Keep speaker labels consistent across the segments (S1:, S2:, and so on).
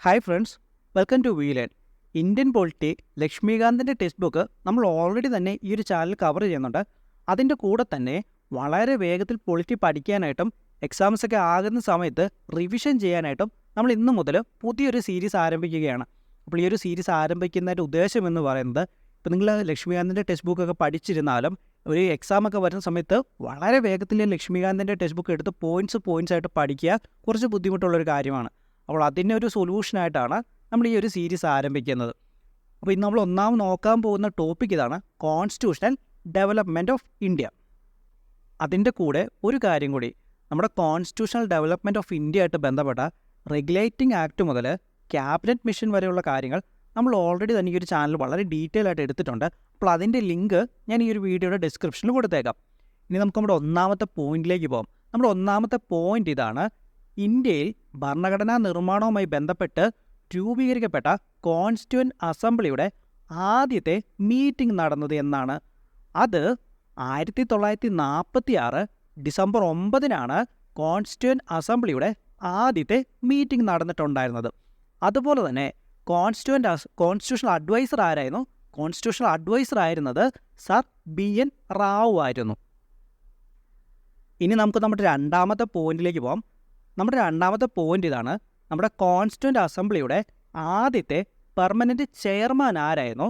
S1: Hi friends, welcome to WeLearn. Indian polity ലക്ഷ്മികാന്തിൻ്റെ text book നമ്മൾ already തന്നെ ഈ ഒരു ചാനൽ കവർ ചെയ്യുന്നുണ്ട്. അതിൻ്റെ കൂടെ തന്നെ വളരെ വേഗത്തിൽ പൊളിറ്റി പഠിക്കാനായിട്ടും എക്സാംസ് ഒക്കെ ആകുന്ന സമയത്ത് റിവിഷൻ ചെയ്യാനായിട്ടും നമ്മൾ ഇന്നു മുതൽ പുതിയൊരു സീരീസ് ആരംഭിക്കുകയാണ്. അപ്പോൾ ഈ ഒരു സീരീസ് ആരംഭിക്കുന്നതിൻ്റെ ഉദ്ദേശം എന്ന് പറയുന്നത്, ഇപ്പോൾ നിങ്ങൾ ലക്ഷ്മികാന്തിൻ്റെ ടെക്സ്റ്റ് ബുക്കൊക്കെ പഠിച്ചിരുന്നാലും ഒരു എക്സാമൊക്കെ വരുന്ന സമയത്ത് വളരെ വേഗത്തിൽ ലക്ഷ്മികാന്തിൻ്റെ ടെക്സ്റ്റ് ബുക്ക് എടുത്ത് പോയിൻറ്റ്സ് ആയിട്ട് പഠിക്കുക കുറച്ച് ബുദ്ധിമുട്ടുള്ളൊരു കാര്യമാണ്. അപ്പോൾ അതിൻ്റെ ഒരു സൊല്യൂഷനായിട്ടാണ് നമ്മൾ ഈ ഒരു സീരീസ് ആരംഭിക്കുന്നത്. അപ്പോൾ ഇന്ന് നമ്മൾ ഒന്നാമത് നോക്കാൻ പോകുന്ന ടോപ്പിക് ഇതാണ്: കോൺസ്റ്റിറ്റ്യൂഷണൽ ഡെവലപ്മെൻറ്റ് ഓഫ് ഇന്ത്യ. അതിൻ്റെ കൂടെ ഒരു കാര്യം കൂടി, നമ്മുടെ കോൺസ്റ്റിറ്റ്യൂഷണൽ ഡെവലപ്മെൻറ്റ് ഓഫ് ഇന്ത്യ ആയിട്ട് ബന്ധപ്പെട്ട റെഗുലേറ്റിംഗ് ആക്ട് മുതൽ ക്യാബിനറ്റ് മിഷൻ വരെയുള്ള കാര്യങ്ങൾ നമ്മൾ ഓൾറെഡി തന്നെ ഈ ഒരു ചാനൽ വളരെ ഡീറ്റെയിൽ ആയിട്ട് എടുത്തിട്ടുണ്ട്. അപ്പോൾ അതിൻ്റെ ലിങ്ക് ഞാൻ ഈ ഒരു വീഡിയോയുടെ ഡിസ്ക്രിപ്ഷനിൽ കൊടുത്തേക്കാം. ഇനി നമുക്ക് നമ്മുടെ ഒന്നാമത്തെ പോയിന്റിലേക്ക് പോകാം. നമ്മുടെ ഒന്നാമത്തെ പോയിന്റ് ഇതാണ്: ഇന്ത്യയിൽ ഭരണഘടനാ നിർമ്മാണവുമായി ബന്ധപ്പെട്ട് രൂപീകരിക്കപ്പെട്ട കോൺസ്റ്റിറ്റ്യൂവൻ്റ് അസംബ്ലിയുടെ ആദ്യത്തെ മീറ്റിംഗ് നടന്നത് എന്നാണ്. അത് 1946 ഡിസംബർ 9 കോൺസ്റ്റിറ്റ്യൂവൻ്റ് അസംബ്ലിയുടെ ആദ്യത്തെ മീറ്റിംഗ് നടന്നിട്ടുണ്ടായിരുന്നത്. അതുപോലെ തന്നെ കോൺസ്റ്റിറ്റ്യൂഷണൽ അഡ്വൈസർ ആരായിരുന്നു? കോൺസ്റ്റിറ്റ്യൂഷണൽ അഡ്വൈസർ ആയിരുന്നത് സർ BN റാവു ആയിരുന്നു. ഇനി നമുക്ക് നമ്മുടെ രണ്ടാമത്തെ പോയിന്റിലേക്ക് പോകാം. നമ്മുടെ രണ്ടാമത്തെ പോയിന്റ് ഇതാണ്: നമ്മുടെ കോൺസ്റ്റിറ്റ്യൂവൻ്റ് അസംബ്ലിയുടെ ആദ്യത്തെ പെർമനൻറ്റ് ചെയർമാൻ ആരായിരുന്നു?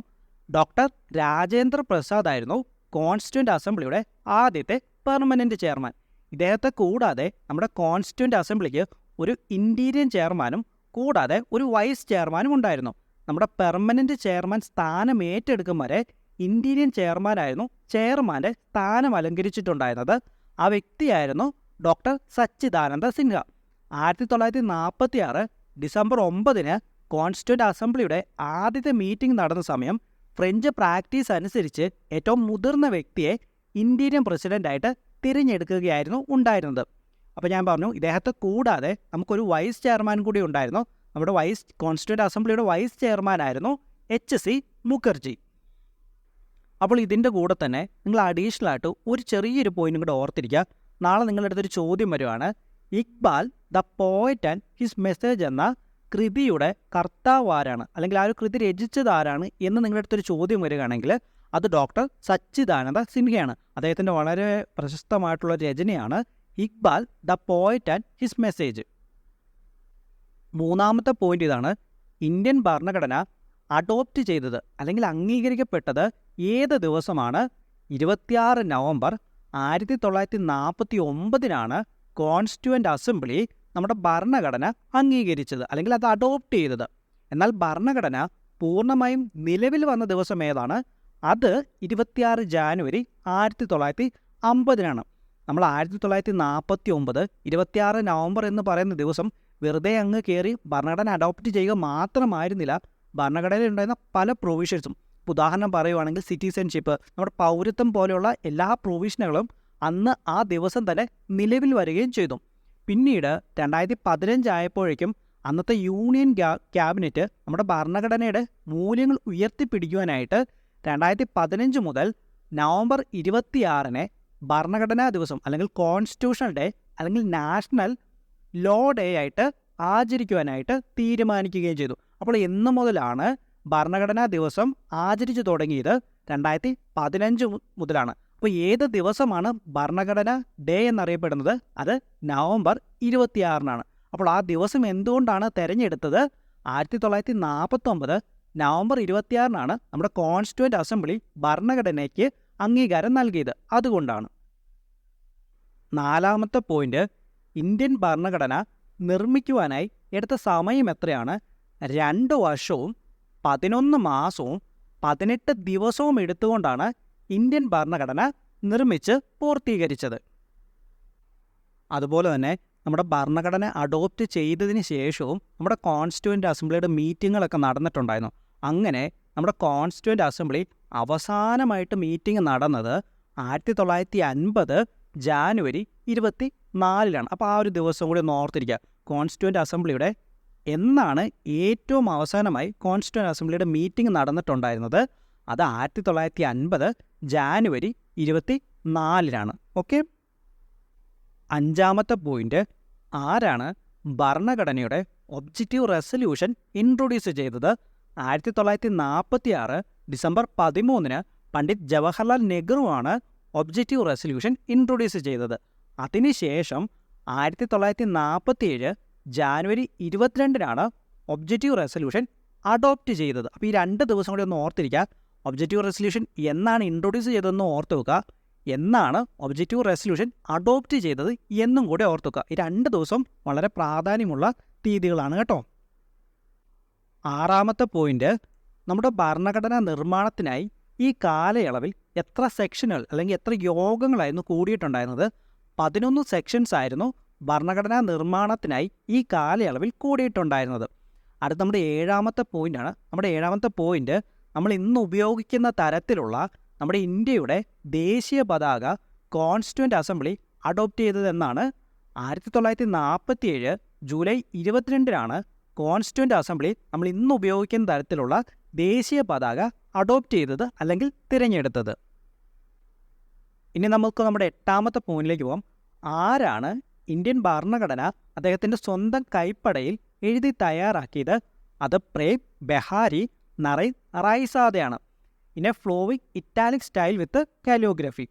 S1: ഡോക്ടർ രാജേന്ദ്ര പ്രസാദ് ആയിരുന്നു കോൺസ്റ്റിറ്റ്യൂവൻ്റ് അസംബ്ലിയുടെ ആദ്യത്തെ പെർമനൻറ്റ് ചെയർമാൻ. ഇദ്ദേഹത്തെ കൂടാതെ നമ്മുടെ കോൺസ്റ്റിറ്റ്യൂവൻ്റ് അസംബ്ലിക്ക് ഒരു ഇൻറ്റീരിയൻ ചെയർമാനും കൂടാതെ ഒരു വൈസ് ചെയർമാനും ഉണ്ടായിരുന്നു. നമ്മുടെ പെർമനൻറ്റ് ചെയർമാൻ സ്ഥാനം ഏറ്റെടുക്കും വരെ ഇൻറ്റീരിയൻ ചെയർമാനായിരുന്നു ചെയർമാൻ്റെ സ്ഥാനം അലങ്കരിച്ചിട്ടുണ്ടായിരുന്നത്. ആ വ്യക്തിയായിരുന്നു ഡോക്ടർ സച്ചിദാനന്ദ സിൻഹ. 1946 ഡിസംബർ 9 കോൺസ്റ്റിറ്റ്യൂവൻ്റ് അസംബ്ലിയുടെ ആദ്യത്തെ മീറ്റിംഗ് നടന്ന സമയം ഫ്രഞ്ച് പ്രാക്ടീസ് അനുസരിച്ച് ഏറ്റവും മുതിർന്ന വ്യക്തിയെ ഇന്ത്യൻ പ്രസിഡൻ്റായിട്ട് തിരഞ്ഞെടുക്കുകയായിരുന്നു ഉണ്ടായിരുന്നത്. അപ്പോൾ ഞാൻ പറഞ്ഞു, ഇദ്ദേഹത്തെ കൂടാതെ നമുക്കൊരു വൈസ് ചെയർമാൻ കൂടി ഉണ്ടായിരുന്നു. നമ്മുടെ കോൺസ്റ്റിറ്റ്യൂവൻ്റ് അസംബ്ലിയുടെ വൈസ് ചെയർമാനായിരുന്നു HC മുഖർജി. അപ്പോൾ ഇതിൻ്റെ കൂടെ തന്നെ നിങ്ങൾ അഡീഷണൽ ആയിട്ട് ഒരു ചെറിയൊരു പോയിന്റും കൂടെ ഓർത്തിരിക്കുക. നാളെ നിങ്ങളുടെ അടുത്തൊരു ചോദ്യം വരുവാണ്: Iqbal the poet and his message എന്ന കൃതിയുടെ കർത്താവ് ആരാണ്, അല്ലെങ്കിൽ ആ ഒരു കൃതി രചിച്ചത് ആരാണ് എന്ന് നിങ്ങളുടെ അടുത്തൊരു ചോദ്യം വരികയാണെങ്കിൽ അത് ഡോക്ടർ സച്ചിദാനന്ദ സിൻഹയാണ്. അദ്ദേഹത്തിൻ്റെ വളരെ പ്രശസ്തമായിട്ടുള്ള രചനയാണ് Iqbal the poet and his message. മൂന്നാമത്തെ പോയിന്റ് ഇതാണ്: ഇന്ത്യൻ ഭരണഘടന അഡോപ്റ്റ് ചെയ്തത് അല്ലെങ്കിൽ അംഗീകരിക്കപ്പെട്ടത് ഏത് ദിവസമാണ്? 26 നവംബർ 1949 കോൺസ്റ്റിറ്റ്യൂവൻ്റ് അസംബ്ലി നമ്മുടെ ഭരണഘടന അംഗീകരിച്ചത്, അല്ലെങ്കിൽ അത് അഡോപ്റ്റ് ചെയ്തത്. എന്നാൽ ഭരണഘടന പൂർണ്ണമായും നിലവിൽ വന്ന ദിവസം ഏതാണ്? അത് 26 ജാനുവരി 1950. നമ്മൾ 1949 26 നവംബർ എന്ന് പറയുന്ന ദിവസം വെറുതെ അങ്ങ് കയറി ഭരണഘടന അഡോപ്റ്റ് ചെയ്യുക മാത്രമായിരുന്നില്ല. ഭരണഘടനയിൽ ഉണ്ടായിരുന്ന പല പ്രൊവിഷൻസും, ഉദാഹരണം പറയുവാണെങ്കിൽ സിറ്റിസൺഷിപ്പ്, നമ്മുടെ പൗരത്വം പോലെയുള്ള എല്ലാ പ്രൊവിഷനുകളും അന്ന് ആ ദിവസം തന്നെ നിലവിൽ വരികയും ചെയ്തു. പിന്നീട് 2015 ആയപ്പോഴേക്കും അന്നത്തെ യൂണിയൻ ക്യാബിനറ്റ് നമ്മുടെ ഭരണഘടനയുടെ മൂല്യങ്ങൾ ഉയർത്തിപ്പിടിക്കുവാനായിട്ട് 2015 മുതൽ നവംബർ 26 ഭരണഘടനാ ദിവസം അല്ലെങ്കിൽ കോൺസ്റ്റിറ്റ്യൂഷണൽ ഡേ അല്ലെങ്കിൽ നാഷണൽ ലോ ഡേ ആയിട്ട് ആചരിക്കുവാനായിട്ട് തീരുമാനിക്കുകയും ചെയ്തു. അപ്പോൾ എന്ന് മുതലാണ് ഭരണഘടനാ ദിവസം ആചരിച്ചു തുടങ്ങിയത്? 2015 മുതലാണ്. അപ്പോൾ ഏത് ദിവസമാണ് ഭരണഘടനാ ഡേ എന്നറിയപ്പെടുന്നത്? അത് നവംബർ 26. അപ്പോൾ ആ ദിവസം എന്തുകൊണ്ടാണ് തിരഞ്ഞെടുത്തത്? 1949 നവംബർ 26 നമ്മുടെ കോൺസ്റ്റിറ്റ്യൂവൻ്റ് അസംബ്ലി ഭരണഘടനയ്ക്ക് അംഗീകാരം നൽകിയത്. അതുകൊണ്ടാണ്. നാലാമത്തെ പോയിന്റ്: ഇന്ത്യൻ ഭരണഘടന നിർമ്മിക്കുവാനായി എടുത്ത സമയം എത്രയാണ്? 2 വർഷവും 11 മാസവും 18 ദിവസവും എടുത്തുകൊണ്ടാണ് ഇന്ത്യൻ ഭരണഘടന നിർമ്മിച്ച് പൂർത്തീകരിച്ചത്. അതുപോലെ തന്നെ നമ്മുടെ ഭരണഘടന അഡോപ്റ്റ് ചെയ്തതിന് ശേഷവും നമ്മുടെ കോൺസ്റ്റിറ്റ്യൂവൻ്റ് അസംബ്ലിയുടെ മീറ്റിങ്ങുകളൊക്കെ നടന്നിട്ടുണ്ടായിരുന്നു. അങ്ങനെ നമ്മുടെ കോൺസ്റ്റിറ്റ്യൂവൻ്റ് അസംബ്ലി അവസാനമായിട്ട് മീറ്റിംഗ് നടന്നത് 1950 ജാനുവരി 24. അപ്പോൾ ആ ഒരു ദിവസം കൂടി ഒന്ന് ഓർത്തിരിക്കുക. കോൺസ്റ്റിറ്റ്യൂവൻ്റ് അസംബ്ലിയുടെ എന്നാണ് ഏറ്റവും അവസാനമായി കോൺസ്റ്റിറ്റ്യൂവൻ്റ് അസംബ്ലിയുടെ മീറ്റിംഗ് നടന്നിട്ടുണ്ടായിരുന്നത്? അത് 1950 ജാനുവരി 24. ഓക്കെ. അഞ്ചാമത്തെ പോയിന്റ്: ആരാണ് ഭരണഘടനയുടെ ഒബ്ജക്റ്റീവ് റെസൊല്യൂഷൻ ഇൻട്രൊഡ്യൂസ് ചെയ്തത്? 1946 ഡിസംബർ 13 പണ്ഡിറ്റ് ജവഹർലാൽ നെഹ്റുവാണ് ഒബ്ജക്റ്റീവ് റെസൊല്യൂഷൻ ഇൻട്രൊഡ്യൂസ് ചെയ്തത്. അതിനുശേഷം 1947 ജാനുവരി 22 ഒബ്ജക്റ്റീവ് റെസൊല്യൂഷൻ അഡോപ്റ്റ് ചെയ്തത്. അപ്പോൾ ഈ 2 ദിവസം കൂടി ഒന്ന് ഓർത്തിരിക്കുക. ഒബ്ജക്റ്റീവ് റെസൊല്യൂഷൻ എന്നാണ് ഇൻട്രൊഡ്യൂസ് ചെയ്തതെന്ന് ഓർത്ത് വെക്കുക, എന്നാണ് ഒബ്ജക്റ്റീവ് റെസൊല്യൂഷൻ അഡോപ്റ്റ് ചെയ്തത് എന്നും കൂടി ഓർത്ത് വെക്കുക. ഈ 2 ദിവസം വളരെ പ്രാധാന്യമുള്ള തീയതികളാണ് കേട്ടോ. 6ാമത്തെ പോയിന്റ്, നമ്മുടെ ഭരണഘടനാ നിർമ്മാണത്തിനായി ഈ കാലയളവിൽ എത്ര സെക്ഷനുകൾ അല്ലെങ്കിൽ എത്ര യോഗങ്ങളായിരുന്നു കൂടിയിട്ടുണ്ടായിരുന്നത്? 11 സെക്ഷൻസ് ആയിരുന്നു ഭരണഘടനാ നിർമ്മാണത്തിനായി ഈ കാലയളവിൽ കൂടിയിട്ടുണ്ടായിരുന്നത്. അടുത്ത നമ്മുടെ 7ാമത്തെ പോയിന്റാണ്. നമ്മുടെ 7ാമത്തെ പോയിന്റ്, നമ്മൾ ഇന്ന് ഉപയോഗിക്കുന്ന തരത്തിലുള്ള നമ്മുടെ ഇന്ത്യയുടെ ദേശീയ പതാക കോൺസ്റ്റിറ്റ്യൂവൻ്റ് അസംബ്ലി അഡോപ്റ്റ് ചെയ്തതെന്നാണ്. 1947 ജൂലൈ 22 കോൺസ്റ്റിറ്റ്യൂവൻ്റ് അസംബ്ലി നമ്മൾ ഇന്ന് ഉപയോഗിക്കുന്ന തരത്തിലുള്ള ദേശീയ പതാക അഡോപ്റ്റ് ചെയ്തത് അല്ലെങ്കിൽ തിരഞ്ഞെടുത്തത്. ഇനി നമുക്ക് നമ്മുടെ 8ാമത്തെ പോയിന്റിലേക്ക് പോകാം. ആരാണ് ഇന്ത്യൻ ഭരണഘടന അദ്ദേഹത്തിൻ്റെ സ്വന്തം കൈപ്പടയിൽ എഴുതി തയ്യാറാക്കിയത്? അത് പ്രേം ബെഹാരി നറൈസാദയാണ്. In a flowing italic style with calligraphy.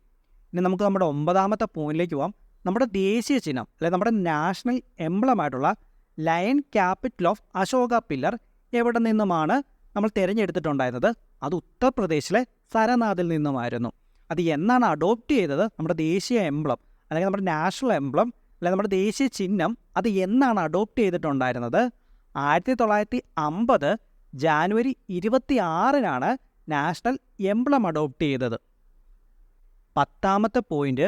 S1: ഇനി നമുക്ക് നമ്മുടെ 9ാമത്തെ പോയിന്റിലേക്ക് പോകാം. നമ്മുടെ ദേശീയ ചിഹ്നം അല്ലെങ്കിൽ നമ്മുടെ നാഷണൽ എംബ്ലമായിട്ടുള്ള lion capital of Ashoka pillar എവിടെ നിന്നുമാണ് നമ്മൾ തിരഞ്ഞെടുത്തിട്ടുണ്ടായിരുന്നത്? അത് ഉത്തർപ്രദേശിലെ സരനാഥിൽ നിന്നുമായിരുന്നു. അത് എന്നാണ് അഡോപ്റ്റ് ചെയ്തത്? നമ്മുടെ ദേശീയ എംബ്ലം അല്ലെങ്കിൽ നമ്മുടെ നാഷണൽ എംബ്ലം അല്ലെങ്കിൽ നമ്മുടെ ദേശീയ ചിഹ്നം അത് എന്നാണ് അഡോപ്റ്റ് ചെയ്തിട്ടുണ്ടായിരുന്നത്? 1950 ജാനുവരി 26 നാഷണൽ എംബ്ലം അഡോപ്റ്റ് ചെയ്തത്. 10ാമത്തെ പോയിന്റ്,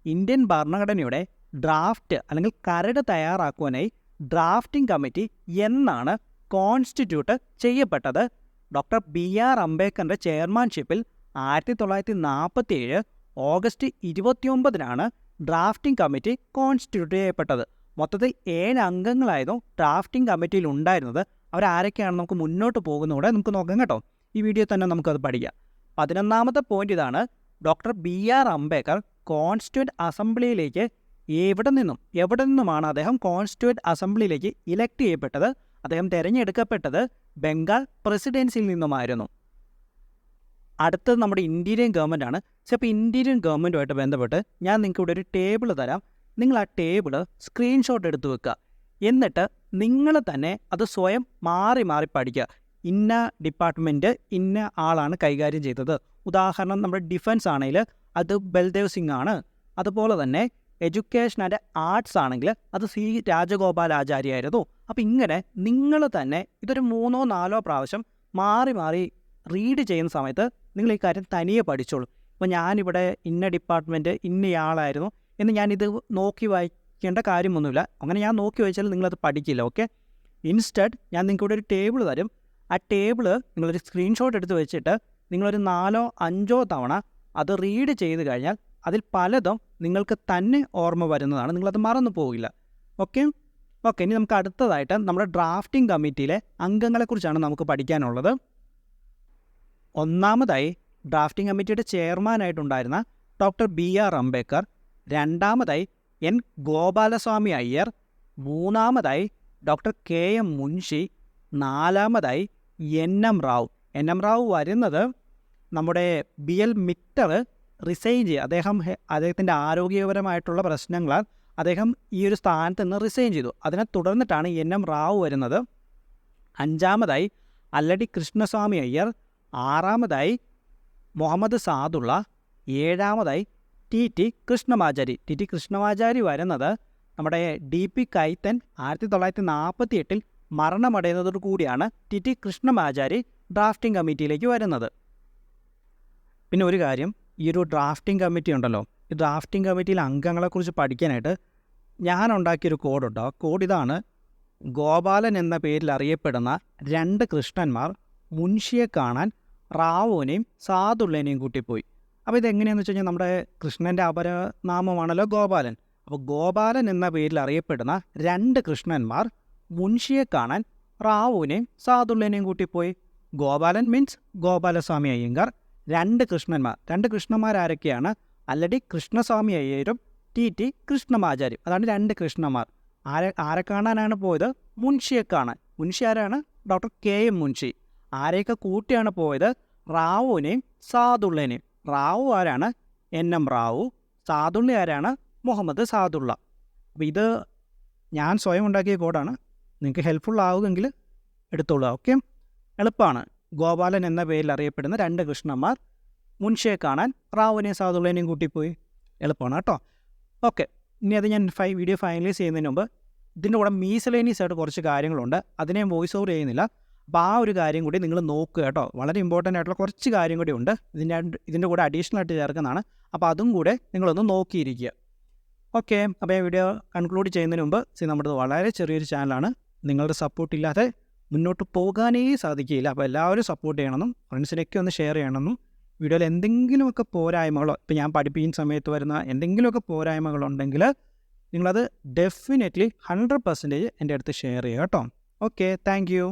S1: ഇന്ത്യൻ ഭരണഘടനയുടെ ഡ്രാഫ്റ്റ് അല്ലെങ്കിൽ കരട് തയ്യാറാക്കുവാനായി ഡ്രാഫ്റ്റിംഗ് കമ്മിറ്റി എന്നാണ് കോൺസ്റ്റിറ്റ്യൂട്ട് ചെയ്യപ്പെട്ടത്? Doctor BR അംബേദ്കറിൻ്റെ ചെയർമാൻഷിപ്പിൽ 1947 August 29 drafting committee constitute ചെയ്യപ്പെട്ടത്. മൊത്തത്തിൽ 7 അംഗങ്ങളായിരുന്നു ഡ്രാഫ്റ്റിംഗ് കമ്മിറ്റിയിൽ ഉണ്ടായിരുന്നത്. അവരാരൊക്കെയാണ് നമുക്ക് മുന്നോട്ട് പോകുന്നതോടെ നമുക്ക് നോക്കാം കേട്ടോ. ഈ വീഡിയോ തന്നെ നമുക്കത് പഠിക്കാം. 11ാമത്തെ പോയിന്റ് ഇതാണ്. ഡോക്ടർ BR അംബേദ്കർ കോൺസ്റ്റിറ്റ്യൂവൻ്റ് അസംബ്ലിയിലേക്ക് എവിടെ നിന്നുമാണ് അദ്ദേഹം കോൺസ്റ്റിറ്റ്യൂവൻ്റ് അസംബ്ലിയിലേക്ക് ഇലക്ട് ചെയ്യപ്പെട്ടത്? അദ്ദേഹം തിരഞ്ഞെടുക്കപ്പെട്ടത് ബംഗാൾ പ്രസിഡൻസിയിൽ നിന്നുമായിരുന്നു. അടുത്തത് നമ്മുടെ ഇന്ത്യൻ ഗവൺമെൻറ് ആണ്. അപ്പോൾ ഇന്ത്യൻ ഗവൺമെൻറ്റുമായിട്ട് ബന്ധപ്പെട്ട് ഞാൻ നിങ്ങൾക്ക് ഇവിടെ ഒരു ടേബിൾ തരാം. നിങ്ങൾ ആ ടേബിൾ സ്ക്രീൻഷോട്ട് എടുത്ത് വെക്കുക. എന്നിട്ട് നിങ്ങൾ തന്നെ അത് സ്വയം മാറി പഠിക്കുക. ഇന്ന ഡിപ്പാർട്ട്മെൻറ്റ് ഇന്ന ആളാണ് കൈകാര്യം ചെയ്തത്. ഉദാഹരണം നമ്മുടെ ഡിഫൻസ് ആണെങ്കിൽ അത് ബൽദേവ് സിംഗ് ആണ്. അതുപോലെ തന്നെ എഡ്യൂക്കേഷൻ ആൻഡ് ആർട്സ് ആണെങ്കിൽ അത് C രാജഗോപാലാചാര്യായിരുന്നു. അപ്പോൾ ഇങ്ങനെ നിങ്ങൾ തന്നെ ഇതൊരു 3-4 പ്രാവശ്യം മാറി റീഡ് ചെയ്യുന്ന സമയത്ത് നിങ്ങൾ ഈ കാര്യം തനിയെ പഠിച്ചോളൂ. അപ്പോൾ ഞാനിവിടെ ഇന്ന ഡിപ്പാർട്ട്മെൻറ്റ് ഇന്നയാളായിരുന്നു എന്ന് ഞാനിത് നോക്കി വായിക്കേണ്ട കാര്യമൊന്നുമില്ല. അങ്ങനെ ഞാൻ നോക്കി വായിച്ചാൽ നിങ്ങളത് പഠിക്കില്ല. ഓക്കെ, ഇൻസ്റ്റഡ് ഞാൻ നിങ്ങൾക്ക് ഇവിടെ ഒരു ടേബിൾ തരും. ആ ടേബിൾ നിങ്ങളൊരു സ്ക്രീൻഷോട്ട് എടുത്ത് വെച്ചിട്ട് നിങ്ങളൊരു 4-5 തവണ അത് റീഡ് ചെയ്ത് കഴിഞ്ഞാൽ അതിൽ പലതും നിങ്ങൾക്ക് തന്നെ ഓർമ്മ വരുന്നതാണ്. നിങ്ങളത് മറന്നു പോകില്ല. ഓക്കെ, ഇനി നമുക്ക് അടുത്തതായിട്ട് നമ്മുടെ ഡ്രാഫ്റ്റിംഗ് കമ്മിറ്റിയിലെ അംഗങ്ങളെക്കുറിച്ചാണ് നമുക്ക് പഠിക്കാനുള്ളത്. ഒന്നാമതായി ഡ്രാഫ്റ്റിംഗ് കമ്മിറ്റിയുടെ ചെയർമാനായിട്ടുണ്ടായിരുന്ന ഡോക്ടർ BR അംബേദ്കർ. രണ്ടാമതായി N ഗോപാലസ്വാമി അയ്യർ. മൂന്നാമതായി ഡോക്ടർ KM മുൻഷി. നാലാമതായി NM റാവു. NM റാവു വരുന്നത് നമ്മുടെ BL മിറ്റർ റിസൈൻ ചെയ്യുക. അദ്ദേഹത്തിൻ്റെ ആരോഗ്യപരമായിട്ടുള്ള പ്രശ്നങ്ങളാൽ അദ്ദേഹം ഈ ഒരു സ്ഥാനത്ത് നിന്ന് റിസൈൻ ചെയ്തു. അതിനെ തുടർന്നിട്ടാണ് NM റാവു വരുന്നത്. അഞ്ചാമതായി അല്ലടി കൃഷ്ണസ്വാമി അയ്യർ. ആറാമതായി മുഹമ്മദ് സാദുള്ള. ഏഴാമതായി TT കൃഷ്ണമാചാരി. TT കൃഷ്ണമാചാരി വരുന്നത് നമ്മുടെ DP കൈത്തൻ 1948 മരണമടയുന്നതോടു കൂടിയാണ് TT കൃഷ്ണമാചാരി ഡ്രാഫ്റ്റിംഗ് കമ്മിറ്റിയിലേക്ക് വരുന്നത്. പിന്നെ ഒരു കാര്യം, ഈ ഒരു ഡ്രാഫ്റ്റിംഗ് കമ്മിറ്റി ഉണ്ടല്ലോ, ഈ ഡ്രാഫ്റ്റിംഗ് കമ്മിറ്റിയിലെ അംഗങ്ങളെക്കുറിച്ച് പഠിക്കാനായിട്ട് ഞാൻ ഉണ്ടാക്കിയൊരു കോഡുണ്ട്. ആ കോഡ് ഇതാണ്. ഗോപാലൻ എന്ന പേരിൽ അറിയപ്പെടുന്ന 2 കൃഷ്ണന്മാർ മുൻഷിയെ കാണാൻ റാവുവിനെയും സാദുള്ളേനെയും കൂട്ടിപ്പോയി. അപ്പോൾ ഇതെങ്ങനെയാണെന്ന് വെച്ച് കഴിഞ്ഞാൽ നമ്മുടെ കൃഷ്ണൻ്റെ അപരനാമമാണല്ലോ ഗോപാലൻ. അപ്പോൾ ഗോപാലൻ എന്ന പേരിൽ അറിയപ്പെടുന്ന 2 കൃഷ്ണന്മാർ മുൻഷിയെ കാണാൻ റാവുവിനെയും സാദുള്ളേനെയും കൂട്ടിപ്പോയി. ഗോപാലൻ മീൻസ് ഗോപാലസ്വാമി അയ്യങ്കാർ. 2 കൃഷ്ണന്മാർ. 2 കൃഷ്ണന്മാർ ആരൊക്കെയാണ്? അല്ലടി കൃഷ്ണസ്വാമി അയ്യരും TT കൃഷ്ണമാചാര്യം. അതാണ് 2 കൃഷ്ണന്മാർ. ആരെ കാണാനാണ് പോയത്? മുൻഷിയെ കാണാൻ. മുൻഷി ആരാണ്? Doctor KM Munshi. ആരെയൊക്കെ കൂട്ടിയാണ് പോയത്? റാവുവിനെയും സാദുള്ളേനെയും. റാവു ആരാണ്? NM റാവു. സാദുള്ള ആരാണ്? മുഹമ്മദ് സാദുള്ള. അപ്പോൾ ഇത് ഞാൻ സ്വയം ഉണ്ടാക്കിയ കോഡാണ്. നിങ്ങൾക്ക് ഹെൽപ്ഫുൾ ആവുമെങ്കിൽ എടുത്തോളൂ. ഓക്കെ, എളുപ്പമാണ്. ഗോപാലൻ എന്ന പേരിൽ അറിയപ്പെടുന്ന 2 കൃഷ്ണന്മാർ മുൻഷിയെ കാണാൻ റാവുവിനെയും സാദുള്ളേനെയും കൂട്ടിപ്പോയി. എളുപ്പമാണ് കേട്ടോ. ഓക്കെ, ഇനി അത് ഞാൻ വീഡിയോ ഫൈനലൈസ് ചെയ്യുന്നതിന് മുമ്പ് ഇതിൻ്റെ കൂടെ മീസലേനിയസ് ആയിട്ട് കുറച്ച് കാര്യങ്ങളുണ്ട്. അതിനെ വോയിസ് ഓവർ ചെയ്യുന്നില്ല. അപ്പോൾ ആ ഒരു കാര്യം കൂടി നിങ്ങൾ നോക്കുക കേട്ടോ. വളരെ ഇമ്പോർട്ടൻ്റ് ആയിട്ടുള്ള കുറച്ച് കാര്യം കൂടി ഉണ്ട്. ഇതിൻ്റെ കൂടെ അഡീഷണൽ ആയിട്ട് ചേർക്കുന്നതാണ്. അപ്പോൾ അതും കൂടെ നിങ്ങളൊന്ന് നോക്കിയിരിക്കുക. ഓക്കെ, അപ്പോൾ ഈ വീഡിയോ കൺക്ലൂഡ് ചെയ്യുന്നതിന് മുമ്പ് നമ്മുടെ വളരെ ചെറിയൊരു ചാനലാണ്. നിങ്ങളുടെ സപ്പോർട്ട് ഇല്ലാതെ മുന്നോട്ട് പോകാനേ സാധിക്കില്ല. അപ്പോൾ എല്ലാവരും സപ്പോർട്ട് ചെയ്യണമെന്നും ഫ്രണ്ട്സിനൊക്കെ ഒന്ന് ഷെയർ ചെയ്യണമെന്നും വീഡിയോയിൽ എന്തെങ്കിലുമൊക്കെ പോരായ്മകളോ ഇപ്പോൾ ഞാൻ പഠിപ്പിക്കുന്ന സമയത്ത് വരുന്ന എന്തെങ്കിലുമൊക്കെ പോരായ്മകളുണ്ടെങ്കിൽ നിങ്ങളത് ഡെഫിനറ്റ്ലി 100% എൻ്റെ അടുത്ത് ഷെയർ ചെയ്യുക കേട്ടോ. Okay, thank you.